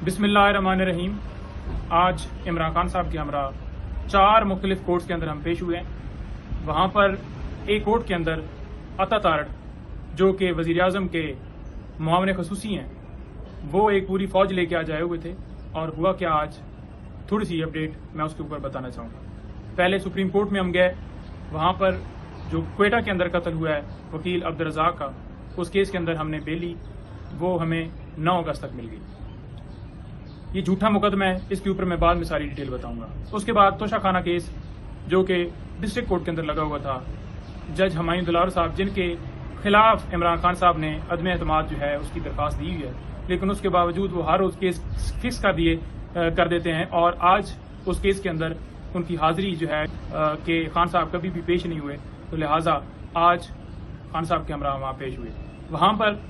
बिस्मिल्लाहिर्रहमानिर्रहीम। आज इमरान खान साहब के हमरा 4 मुख्तलिफ कोर्ट्स के अंदर हम पेश हुए हैं। वहाँ पर एक कोर्ट के अंदर अता तारड़ जो कि वज़ीर आज़म के मुआविन ख़ुसूसी हैं, वो एक पूरी फौज लेके आज आए हुए थे। और हुआ क्या, आज थोड़ी सी अपडेट मैं उसके ऊपर बताना चाहूँगा। पहले सुप्रीम कोर्ट में हम गए, वहाँ पर जो क्वेटा के अंदर कत्ल हुआ है वकील अब्दुल रज़ाक का, उस केस के अंदर हमने बेल ली, वो हमें 9 अगस्त तक मिल गई। ये झूठा मुकदमा है, इसके ऊपर मैं बाद में सारी डिटेल बताऊंगा। उसके बाद तोशा खाना केस जो कि डिस्ट्रिक्ट कोर्ट के अंदर लगा हुआ था, जज हुमायूं दुलार साहब जिनके खिलाफ इमरान खान साहब ने अदम एतमाद जो है उसकी दरख्वास्त दी हुई है, लेकिन उसके बावजूद वो हर रोज केस फिक्स कर देते हैं। और आज उस केस के अंदर उनकी हाजिरी जो है कि खान साहब कभी भी पेश नहीं हुए, तो लिहाजा आज खान साहब के हमरा वहाँ पेश हुए। वहाँ पर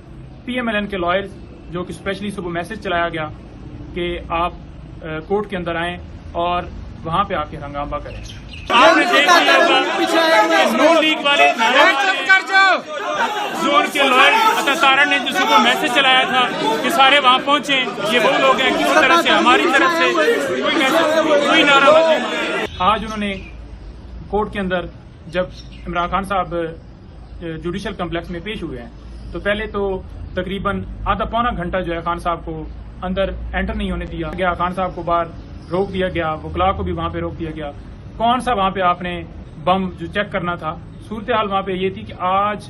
PMLN के लॉयर्स जो कि स्पेशली सुबह मैसेज चलाया गया कि आप कोर्ट के अंदर आएं और वहां पे आके हंगामा करें। आपने देख लिया होगा नून लीग वाले जोन के लॉयर अता तारड़ ने जो सुबह मैसेज चलाया था कि सारे वहां पहुंचे, ये वो लोग हैं किसी तरह से हमारी तरफ से कोई नाराबाजी। आज उन्होंने कोर्ट के अंदर जब इमरान खान साहब जुडिशल कम्प्लेक्स में पेश हुए हैं, तो पहले तो तकरीबन आधा पौना घंटा जो है खान साहब को अंदर एंटर नहीं होने दिया गया। खान साहब को बाहर रोक दिया गया, वकला को भी वहां पे रोक दिया गया। कौन सा वहां पे आपने बम जो चेक करना था। सूरत हाल वहां पे ये थी कि आज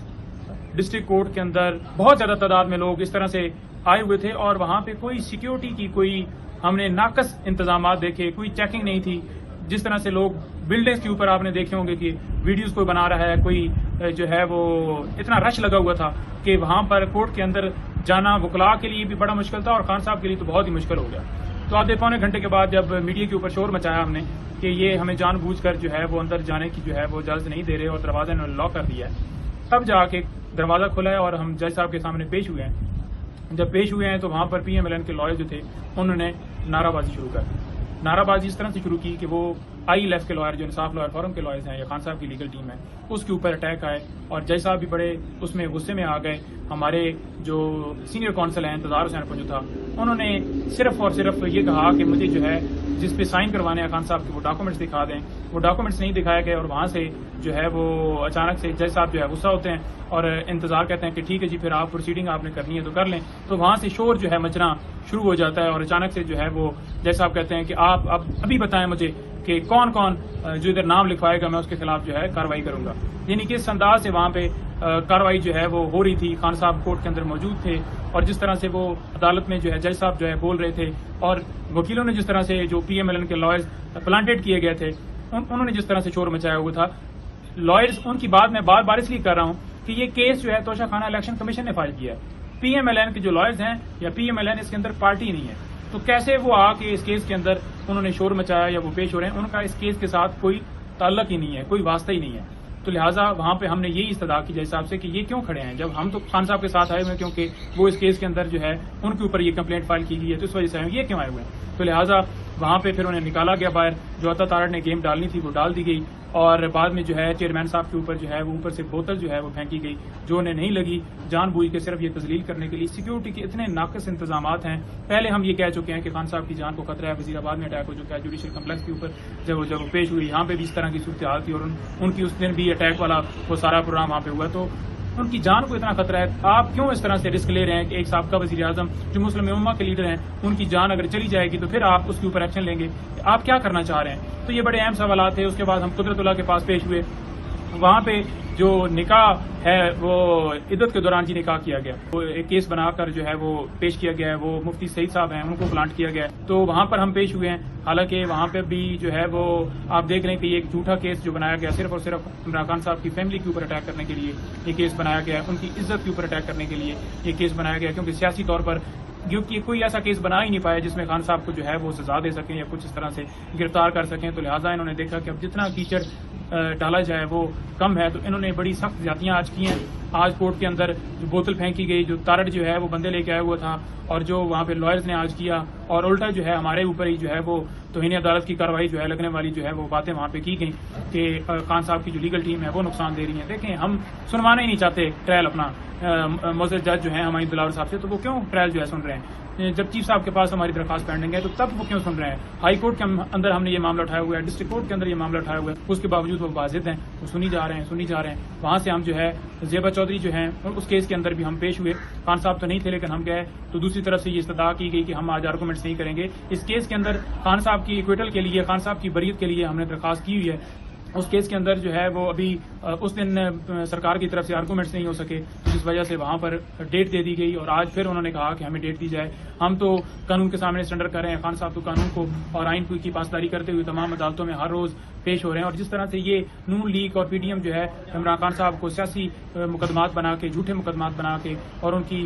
डिस्ट्रिक्ट कोर्ट के अंदर बहुत ज्यादा तादाद में लोग इस तरह से आए हुए थे और वहां पे कोई सिक्योरिटी की कोई हमने नाकस इंतजाम देखे, कोई चेकिंग नहीं थी। जिस तरह से लोग बिल्डिंग्स के ऊपर आपने देखे होंगे कि वीडियोस कोई बना रहा है, कोई जो है वो इतना रश लगा हुआ था कि वहां पर कोर्ट के अंदर जाना वकला के लिए भी बड़ा मुश्किल था और खान साहब के लिए तो बहुत ही मुश्किल हो गया। तो आधे पौने घंटे के बाद जब मीडिया के ऊपर शोर मचाया हमने कि ये हमें जानबूझकर जो है वो अंदर जाने की जो है वो इजाजत नहीं दे रहे और दरवाजा इन्होंने लॉक कर दिया है, तब जाके दरवाजा खुला है और हम जज साहब के सामने पेश हुए हैं। जब पेश हुए हैं तो वहां पर PMLN के लॉयर जो थे उन्होंने नाराबाजी शुरू कर दी। नाराबाजी इस तरह से शुरू की कि वो ILF के लॉयर जो इंसाफ लॉयर फोरम के लॉयर्स हैं या खान साहब की लीगल टीम है, उसके ऊपर अटैक आए और जज साहब भी बड़े उसमें गुस्से में आ गए। हमारे जो सीनियर काउंसिल हैं इंतजार हुसैन पंजू था, उन्होंने सिर्फ और सिर्फ ये कहा कि मुझे जो है जिस पे साइन करवाने हैं खान साहब के वो डॉक्यूमेंट्स दिखा दें। वो डॉक्यूमेंट्स नहीं दिखाए गए और वहां से जो है वो अचानक से जज साहब जो है गुस्सा होते हैं और इंतजार कहते हैं कि ठीक है जी, फिर आप प्रोसीडिंग आपने करनी है तो कर लें। तो वहां से शोर जो है मचना शुरू हो जाता है और अचानक से जो है वो जज साहब कहते हैं कि आप अब अभी बताएं मुझे कि कौन कौन जो इधर नाम लिखवाएगा, मैं उसके खिलाफ जो है कार्रवाई करूंगा। यानी कि इस अंदाज से वहां पे कार्रवाई जो है वो हो रही थी। खान साहब कोर्ट के अंदर मौजूद थे और जिस तरह से वो अदालत में जो है जज साहब जो है बोल रहे थे और वकीलों ने जिस तरह से जो PMLN के लॉयर्स प्लांटेड किए गए थे उन्होंने जिस तरह से शोर मचाया हुआ था, लॉयर्स उनकी बात मैं बार बार इसलिए कर रहा हूँ कि ये केस जो है तोशा खाना इलेक्शन कमीशन ने फाइल किया है। PMLN के जो लॉयर्स हैं या PMLN इसके अंदर पार्टी नहीं है, तो कैसे वो आके इस केस के अंदर उन्होंने शोर मचाया या वो पेश हो रहे हैं, उनका इस केस के साथ कोई ताल्लुक ही नहीं है, कोई वास्ता ही नहीं है। तो लिहाजा वहां पे हमने यही इस्तदा की जज साहब से कि ये क्यों खड़े हैं, जब हम तो खान साहब के साथ आए हुए हैं क्योंकि वो इस केस के अंदर जो है उनके ऊपर ये कंप्लेंट फाइल की गई है, तो इस वजह से ये क्यों आए हुए हैं। तो लिहाजा वहां पे फिर उन्हें निकाला गया बाहर। जो अता तारड़ ने गेम डालनी थी वो डाल दी गई और बाद में जो है चेयरमैन साहब के ऊपर जो है वो ऊपर से बोतल जो है वो फेंकी गई जो उन्हें नहीं लगी, जानबूझ के सिर्फ ये तजलील करने के लिए। सिक्योरिटी के इतने नाकस इंतजाम हैं। पहले हम ये कह चुके हैं कि खान साहब की जान को खतरा है, वजीराबाद में अटैक हो चुका है, जुडिशल कम्प्लेक्स के ऊपर जब वो पेश हुई यहाँ पे भी इस तरह की सूरत हाल थी और उनकी उस दिन भी अटैक वाला वो सारा प्रोग्राम वहाँ पे हुआ, तो उनकी जान को इतना खतरा है। आप क्यों इस तरह से रिस्क ले रहे हैं कि एक साबका वजीर आजम जो मुस्लिम उम्मा के लीडर हैं, उनकी जान अगर चली जाएगी तो फिर आप उसके ऊपर एक्शन लेंगे, आप क्या करना चाह रहे हैं। तो ये बड़े अहम सवाल थे। उसके बाद हम कुदरतुल्लाह के पास पेश हुए। वहां पे जो निकाह है वो इद्दत के दौरान जी निकाह किया गया, वो एक केस बनाकर जो है वो पेश किया गया है। वो मुफ्ती सईद साहब हैं, उनको प्लांट किया गया है, तो वहां पर हम पेश हुए हैं। हालांकि वहां पे भी जो है वो आप देख रहे हैं कि एक झूठा केस जो बनाया गया सिर्फ और सिर्फ इमरान खान साहब की फैमिली के ऊपर अटैक करने के लिए ये केस बनाया गया है, उनकी इज्जत के ऊपर अटैक करने के लिए ये केस बनाया गया, क्योंकि सियासी तौर पर क्योंकि कोई ऐसा केस बना ही नहीं पाया जिसमें खान साहब को जो है वो सजा दे सकें या कुछ इस तरह से गिरफ्तार कर सकें। तो लिहाजा इन्होंने देखा कि अब जितना कीचड़ डाला जाए वो कम है, तो इन्होंने बड़ी सख्त ज्यादतियां आज की हैं। आज कोर्ट के अंदर जो बोतल फेंकी गई, जो तारड़ जो है वो बंदे लेके आया हुआ था और जो वहाँ पे लॉयर्स ने आज किया और उल्टा जो है हमारे ऊपर ही जो है वो तौहीन अदालत की कार्रवाई जो है लगने वाली जो है वो बातें वहाँ पे की गई कि खान साहब की जो लीगल टीम है वो नुकसान दे रही है। देखें, हम सुनवाना ही नहीं चाहते ट्रायल अपना, मुअज़्ज़ज़ जज जो है हुमायूं दुलार साहब से, तो वो क्यों ट्रायल जो है सुन रहे हैं। جب چیف صاحب کے پاس ہماری درخواست پینڈنگ ہے تو تب وہ کیوں سن رہے ہیں؟ ہائی کورٹ کے اندر ہم نے یہ معاملہ اٹھایا ہوا ہے، ڈسٹرکٹ کورٹ کے اندر یہ معاملہ اٹھایا ہوا ہے، اس کے باوجود وہ بازد ہیں، وہ سنی جا رہے ہیں۔ وہاں سے ہم جو ہے زیبا چودھری جو ہیں اس کیس کے اندر بھی ہم پیش ہوئے، خان صاحب تو نہیں تھے لیکن ہم گئے، تو دوسری طرف سے یہ استدعا کی گئی کہ ہم آج آرگومنٹس نہیں کریں گے۔ اس کیس کے اندر خان صاحب کی ایکویٹل کے لیے، خان صاحب کی بریت کے لیے ہم نے درخواست کی ہوئی ہے۔ اس کیس کے اندر جو ہے وہ ابھی اس دن سرکار کی طرف سے آرگومنٹس نہیں ہو سکے، جس وجہ سے وہاں پر ڈیٹ دے دی گئی، اور آج پھر انہوں نے کہا کہ ہمیں ڈیٹ دی جائے۔ ہم تو قانون کے سامنے سرنڈر کر رہے ہیں، خان صاحب تو قانون کو اور آئین کی پاسداری کرتے ہوئے تمام عدالتوں میں ہر روز پیش ہو رہے ہیں، اور جس طرح سے یہ نون لیگ اور پی ڈی ایم جو ہے عمران خان صاحب کو سیاسی مقدمات بنا کے، جھوٹے مقدمات بنا کے، اور ان کی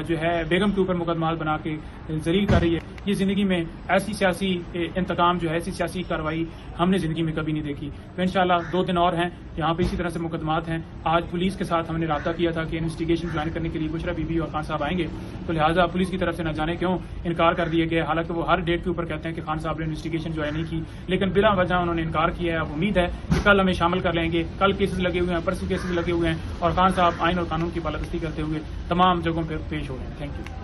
جو ہے بیگم کے اوپر مقدمات بنا کے ذلیل کر رہی ہے، یہ زندگی میں ایسی سیاسی انتقام جو ہے، ایسی سیاسی کارروائی ہم نے زندگی میں کبھی نہیں دیکھی۔ تو انشاءاللہ 2 دن اور ہیں یہاں پہ اسی طرح سے مقدمات ہیں۔ آج پولیس کے ساتھ ہم نے رابطہ کیا تھا کہ انویسٹیگیشن جوائن کرنے کے لیے بشرا بی بی اور خان صاحب آئیں گے، تو لہٰذا پولیس کی طرف سے نہ جانے کیوں انکار کر دیا گیا، حالانکہ وہ ہر ڈیٹ کے اوپر کہتے ہیں کہ خان صاحب نے انویسٹیگیشن جوائن نہیں کی، لیکن بلا وجہ انہوں نے انکار کیا ہے۔ اب امید ہے کہ کل ہمیں شامل کر لیں گے، کل کیسز لگے ہوئے ہیں، پرسوں کیسز لگے ہوئے ہیں، اور خان صاحب آئین اور قانون کی بالادستی کرتے ہوئے تمام جگہوں پہ پیش ہو رہے ہیں۔ Thank you.